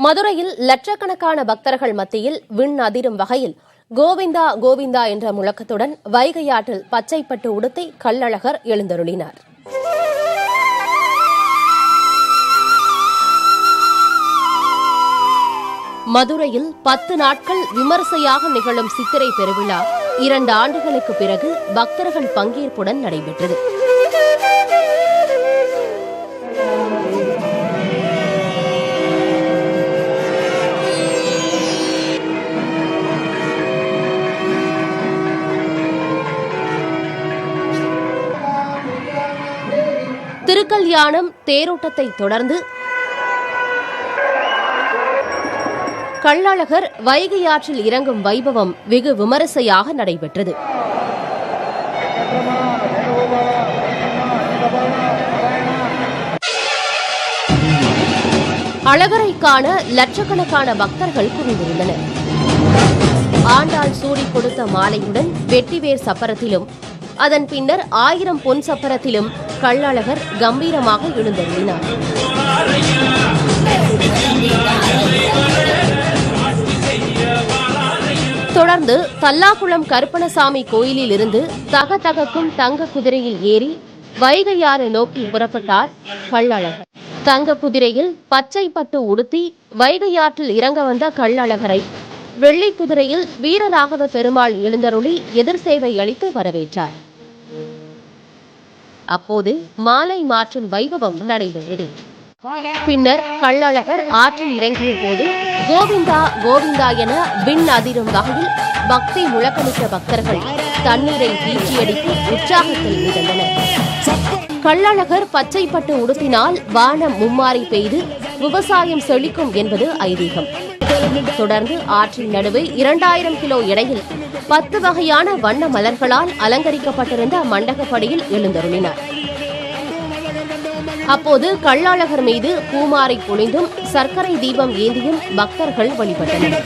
மதுரையில் லட்சக்கணக்கான பக்தர்கள் மத்தியில் விண் அதிரும் வகையில் கோவிந்தா கோவிந்தா என்ற முழக்கத்துடன் வைகை ஆற்றில் பச்சைப்பட்டு உடுத்தி கள்ளழகர் எழுந்தருளினார். மதுரையில் 10 நாட்கள் விமரிசையாக நிகழும் சித்திரை பெருவிழா 2 ஆண்டுகளுக்கு பிறகு பக்தர்கள் பங்கேற்புடன் நடைபெற்றது. திருக்கல்யாணம் தேரோட்டத்தை தொடர்ந்து கள்ளழகர் வைகை ஆற்றில் இறங்கும் வைபவம் வெகு விமரிசையாக நடைபெற்றது. அழகரை காண லட்சக்கணக்கான பக்தர்கள் குவிந்திருந்தனர். ஆண்டாள் சூடி கொடுத்த மாலையுடன் வெட்டிவேர் சப்பரத்திலும் அதன் பின்னர் 1000 பொன் சப்பரத்திலும் கள்ளழகர் கம்பீரமாக எழுந்தருளினார். தொடர்ந்து தல்லாகுளம் கருப்பணசாமி கோயிலில் இருந்து தகதகக்கும் தங்க குதிரையில் ஏறி வைகையாறு நோக்கி புறப்பட்டார் கள்ளழகர். தங்க குதிரையில் பச்சை பட்டு உடுத்தி வைகையாற்றில் இறங்க வந்த கள்ளழகரை வெள்ளி குதிரையில் வீரராகவ பெருமாள் எழுந்தருளி எதிர் சேவை அளித்து வரவேற்றார். அப்போது மாலை மாற்றும் வைபவம் நடைபெற்றது. பின்னர் கள்ளழகர் ஆற்றில் இறங்கிய போது கோவிந்தா கோவிந்தா என விண் அதிரும் வகையில் பக்தி முழக்கமிட்ட பக்தர்கள் தண்ணீரை வீழ்ச்சியடித்து உற்சாகத்தில் மிதந்தனர். கள்ளழகர் பச்சைப்பட்டு உடுத்தினால் வானம் மும்மாறி பெய்து விவசாயம் செழிக்கும் என்பது ஐதீகம். தொடர்ந்து ஆற்றின் நடுவே 2000 கிலோ எடையில் 10 வகையான வண்ண மலர்களால் அலங்கரிக்கப்பட்டிருந்த மண்டகப்படியில் எழுந்தருளினார். அப்போது கள்ளழகர் மீது பூமாரை பொழிந்தும் சர்க்கரை தீபம் ஏந்தியும் பக்தர்கள் வழிபட்டனர்.